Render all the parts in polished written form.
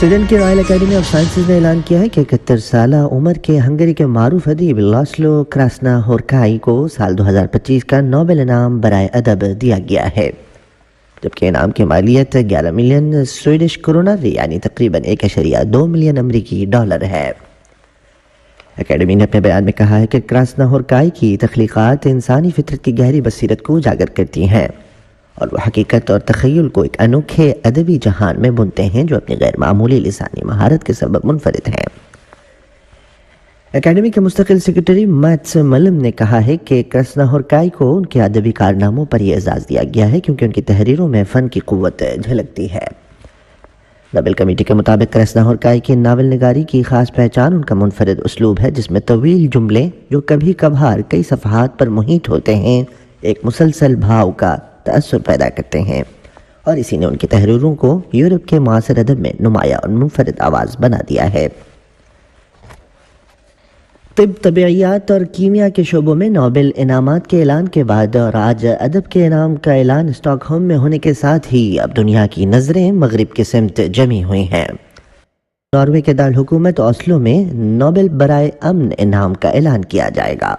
Sweden کی Royal academy of sciences نے اعلان کیا ہے کہ 71 سالہ عمر کے ہنگری کے معروف ادیب لاسلو کراسناہورکائی کو سال 2025 کا نوبل انعام برائے ادب دیا گیا ہے، جبکہ انعام کی مالیت 11 ملین سویڈش کرونر یعنی تقریباً 1.2 ملین امریکی ڈالر ہے۔ اکیڈمی نے اپنے بیان میں کہا ہے کہ کراسناہورکائی کی تخلیقات انسانی فطرت کی گہری بصیرت کو اجاگر کرتی ہیں اور وہ حقیقت اور تخیل کو ایک انوکھے ادبی جہان میں بنتے ہیں جو اپنی غیر معمولی لسانی مہارت کے سبب منفرد ہیں۔ اکیڈمی کے مستقل سیکرٹری میٹس ملم نے کہا ہے کہ کراسناہورکائی کو ان کے ادبی کارناموں پر یہ اعزاز دیا گیا ہے کیونکہ ان کی تحریروں میں فن کی قوت جھلکتی ہے۔ نوبل کمیٹی کے مطابق کراسناہورکائی کی ناول نگاری کی خاص پہچان ان کا منفرد اسلوب ہے، جس میں طویل جملے جو کبھی کبھار کئی صفحات پر محیط ہوتے ہیں ایک مسلسل بھاؤ کا تأثر پیدا کرتے ہیں، اور اسی نے ان کی تحریروں کو یورپ کے معاصر ادب میں نمایاں اور منفرد آواز بنا دیا ہے۔ طب، طبیعیات اور کیمیا کے شعبوں میں نوبل انعامات کے اعلان کے بعد اور آج ادب کے انعام کا اعلان اسٹاک ہوم میں ہونے کے ساتھ ہی اب دنیا کی نظریں مغرب کی سمت جمی ہوئی ہیں۔ ناروے کے دارالحکومت اوسلو میں نوبل برائے امن انعام کا اعلان کیا جائے گا۔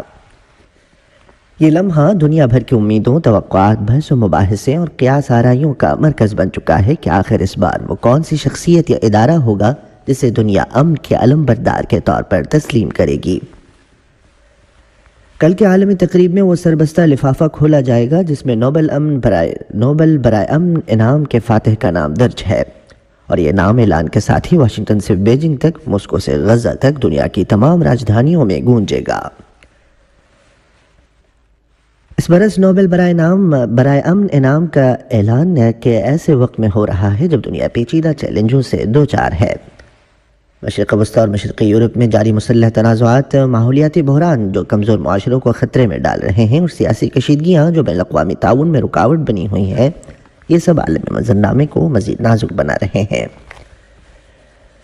یہ لمحہ دنیا بھر کی امیدوں، توقعات، بحث و مباحثے اور قیاس آرائیوں کا مرکز بن چکا ہے کہ آخر اس بار وہ کون سی شخصیت یا ادارہ ہوگا جسے دنیا امن کے علم بردار کے طور پر تسلیم کرے گی۔ کل کے عالمی تقریب میں وہ سربستہ لفافہ کھولا جائے گا جس میں نوبل برائے امن انعام کے فاتح کا نام درج ہے، اور یہ نام اعلان کے ساتھ ہی واشنگٹن سے بیجنگ تک، مسکو سے غزہ تک دنیا کی تمام راجدھانیوں میں گونجے گا۔ اس برس نوبل برائے امن انعام کا اعلان کہ ایسے وقت میں ہو رہا ہے جب دنیا پیچیدہ چیلنجوں سے دوچار ہے۔ مشرق وسطیٰ اور مشرقی یورپ میں جاری مسلح تنازعات، ماحولیاتی بحران جو کمزور معاشروں کو خطرے میں ڈال رہے ہیں، اور سیاسی کشیدگیاں جو بین الاقوامی تعاون میں رکاوٹ بنی ہوئی ہیں، یہ سب عالمی منظرنامے کو مزید نازک بنا رہے ہیں۔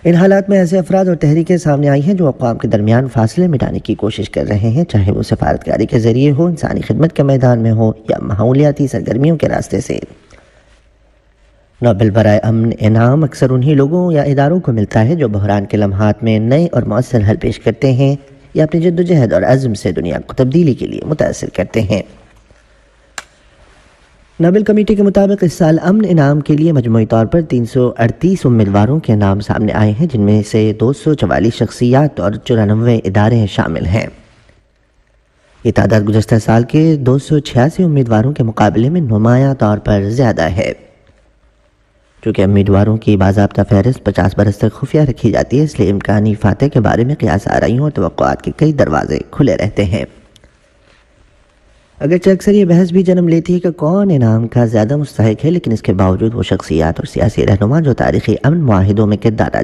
ان حالات میں ایسے افراد اور تحریکیں سامنے آئی ہیں جو اقوام کے درمیان فاصلے مٹانے کی کوشش کر رہے ہیں، چاہے وہ سفارتکاری کے ذریعے ہو، انسانی خدمت کے میدان میں ہو یا ماحولیاتی سرگرمیوں کے راستے سے۔ نوبل برائے امن انعام اکثر انہی لوگوں یا اداروں کو ملتا ہے جو بحران کے لمحات میں نئے اور مؤثر حل پیش کرتے ہیں یا اپنی جدوجہد اور عزم سے دنیا کو تبدیلی کے لیے متاثر کرتے ہیں۔ نوبل کمیٹی کے مطابق اس سال امن انعام کے لیے مجموعی طور پر 338 امیدواروں کے نام سامنے آئے ہیں، جن میں سے 244 شخصیات اور 94 ادارے شامل ہیں۔ یہ تعداد گزشتہ سال کے 286 امیدواروں کے مقابلے میں نمایاں طور پر زیادہ ہے۔ چونکہ امیدواروں کی باضابطہ فہرست 50 برس تک خفیہ رکھی جاتی ہے، اس لیے امکانی فاتح کے بارے میں قیاس آرائیوں اور توقعات کے کئی دروازے کھلے رہتے ہیں۔ اگرچہ اکثر یہ بحث بھی جنم لیتی ہے کہ کون انعام کا زیادہ مستحق ہے، لیکن اس کے باوجود وہ شخصیات اور سیاسی رہنما جو تاریخی امن معاہدوں میں کردار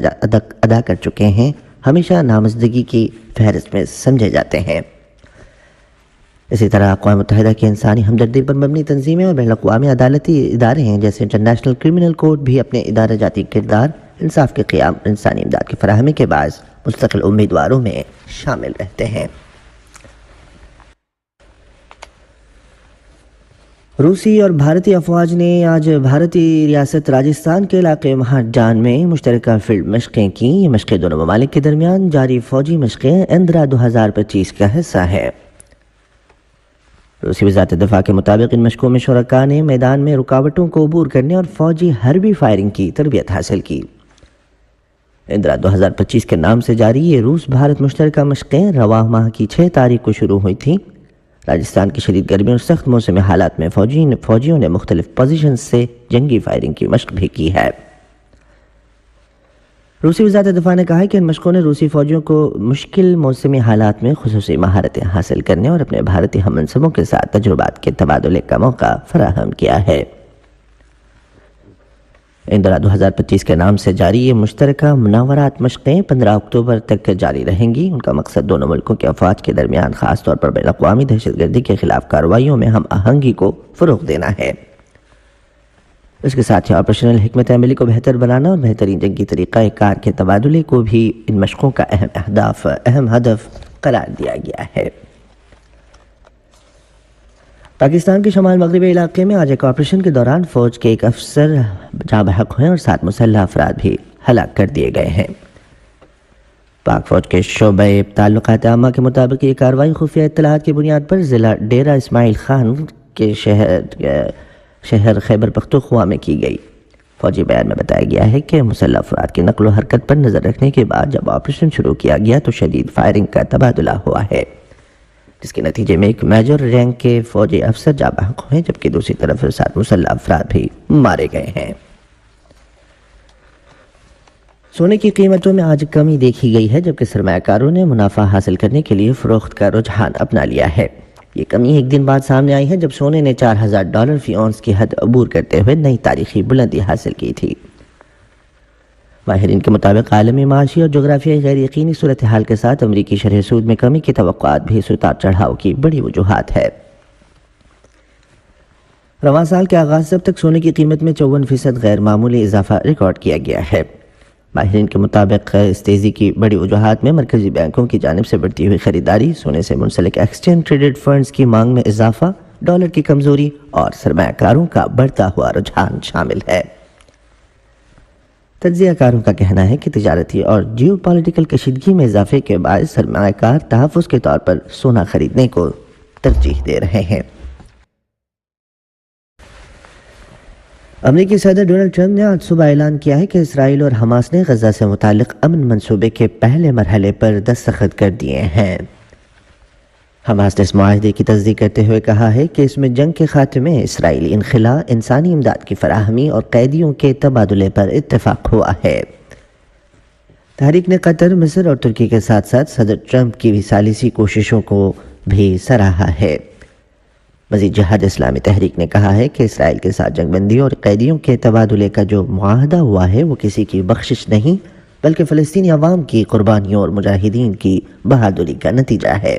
ادا کر چکے ہیں ہمیشہ نامزدگی کی فہرست میں سمجھے جاتے ہیں۔ اسی طرح اقوام متحدہ کی انسانی ہمدردی پر مبنی تنظیمیں اور بین الاقوامی عدالتی ادارے ہیں جیسے انٹرنیشنل کرمنل کورٹ بھی اپنے ادارہ جاتی کردار، انصاف کے قیام، انسانی امداد کی فراہمی کے باعث مستقل امیدواروں میں شامل رہتے ہیں۔ روسی اور بھارتی افواج نے آج بھارتی ریاست راجستھان کے علاقے مہاجان میں مشترکہ فیلڈ مشقیں کی۔ یہ مشقیں دونوں ممالک کے درمیان جاری فوجی مشقیں اندرا 2025 کا حصہ ہے۔ روسی وزارت دفاع کے مطابق ان مشقوں میں شرکاء نے میدان میں رکاوٹوں کو عبور کرنے اور فوجی حربی فائرنگ کی تربیت حاصل کی۔ اندرا 2025 کے نام سے جاری یہ روس بھارت مشترکہ مشقیں رواں ماہ کی 6 تاریخ کو شروع ہوئی تھیں۔ راجستھان کی شدید گرمی اور سخت موسمی حالات میں فوجیوں نے مختلف پوزیشنز سے جنگی فائرنگ کی مشق بھی کی ہے۔ روسی وزارت دفاع نے کہا ہے کہ ان مشقوں نے روسی فوجیوں کو مشکل موسمی حالات میں خصوصی مہارتیں حاصل کرنے اور اپنے بھارتی ہم منصبوں کے ساتھ تجربات کے تبادلے کا موقع فراہم کیا ہے۔ اندرا 2025 کے نام سے جاری یہ مشترکہ مناورات مشقیں 15 اکتوبر تک جاری رہیں گی۔ ان کا مقصد دونوں ملکوں کے افواج کے درمیان خاص طور پر بین الاقوامی دہشت گردی کے خلاف کارروائیوں میں ہم آہنگی کو فروغ دینا ہے۔ اس کے ساتھ ہی آپریشنل حکمت عملی کو بہتر بنانا اور بہترین جنگی طریقہ کار کے تبادلے کو بھی ان مشقوں کا اہم ہدف قرار دیا گیا ہے۔ پاکستان کے شمال مغربی علاقے میں آج ایک آپریشن کے دوران فوج کے ایک افسر جاں بحق ہوئے اور 7 مسلح افراد بھی ہلاک کر دیے گئے ہیں۔ پاک فوج کے شعبہ تعلقات عامہ کے مطابق یہ کارروائی خفیہ اطلاعات کی بنیاد پر ضلع ڈیرہ اسماعیل خان کے شہر خیبر پختونخوا میں کی گئی۔ فوجی بیان میں بتایا گیا ہے کہ مسلح افراد کی نقل و حرکت پر نظر رکھنے کے بعد جب آپریشن شروع کیا گیا تو شدید فائرنگ کا تبادلہ ہوا ہے، جس کے نتیجے میں ایک میجر رینک کے فوجی افسر جاں بحق ہوئے جبکہ دوسری طرف 7 مسلح افراد بھی مارے گئے ہیں۔ سونے کی قیمتوں میں آج کمی دیکھی گئی ہے جبکہ سرمایہ کاروں نے منافع حاصل کرنے کے لیے فروخت کا رجحان اپنا لیا ہے۔ یہ کمی ایک دن بعد سامنے آئی ہے جب سونے نے $4000 فی اونس کی حد عبور کرتے ہوئے نئی تاریخی بلندی حاصل کی تھی۔ ماہرین کے مطابق عالمی معاشی اور جغرافیائی غیر یقینی صورتحال کے ساتھ امریکی شرح سود میں کمی کی توقعات بھی اس اتار چڑھاؤ کی بڑی وجوہات ہے۔ رواں سال کے آغاز سے اب تک سونے کی قیمت میں 54% غیر معمولی اضافہ ریکارڈ کیا گیا ہے۔ ماہرین کے مطابق اس تیزی کی بڑی وجوہات میں مرکزی بینکوں کی جانب سے بڑھتی ہوئی خریداری، سونے سے منسلک ایکسچینج ٹریڈڈ فنڈز کی مانگ میں اضافہ، ڈالر کی کمزوری اور سرمایہ کاروں کا بڑھتا ہوا رجحان شامل ہے۔ تجزیہ کاروں کا کہنا ہے کہ تجارتی اور جیو پولیٹیکل کشیدگی میں اضافے کے باعث سرمایہ کار تحفظ کے طور پر سونا خریدنے کو ترجیح دے رہے ہیں۔ امریکی صدر ڈونلڈ ٹرمپ نے آج صبح اعلان کیا ہے کہ اسرائیل اور حماس نے غزہ سے متعلق امن منصوبے کے پہلے مرحلے پر دستخط کر دیے ہیں۔ حماس نے اس معاہدے کی تصدیق کرتے ہوئے کہا ہے کہ اس میں جنگ کے خاتمے، اسرائیلی انخلاء، انسانی امداد کی فراہمی اور قیدیوں کے تبادلے پر اتفاق ہوا ہے۔ تحریک نے قطر، مصر اور ترکی کے ساتھ ساتھ صدر ٹرمپ کی ثالثی کوششوں کو بھی سراہا ہے۔ مزید جہاد اسلامی تحریک نے کہا ہے کہ اسرائیل کے ساتھ جنگ بندی اور قیدیوں کے تبادلے کا جو معاہدہ ہوا ہے وہ کسی کی بخشش نہیں بلکہ فلسطینی عوام کی قربانیوں اور مجاہدین کی بہادری کا نتیجہ ہے۔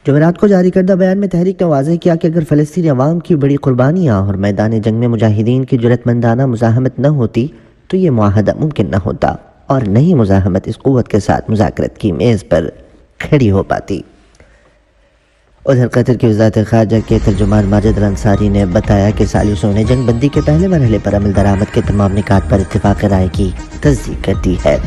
جمعرات کو جاری کردہ بیان میں تحریک نے واضح کیا کہ اگر فلسطینی عوام کی بڑی قربانیاں اور میدان جنگ میں مجاہدین کی جرأت مندانہ مزاحمت نہ ہوتی تو یہ معاہدہ ممکن نہ ہوتا اور نہ ہی مزاحمت اس قوت کے ساتھ مذاکرت کی میز پر کھڑی ہو پاتی۔ ادھر قطر کی وزارت خارجہ کے ترجمان ماجد الانصاری نے بتایا کہ ثالثوں نے جنگ بندی کے پہلے مرحلے پر عمل درآمد کے تمام نکات پر اتفاق رائے کی تصدیق کر دی ہے۔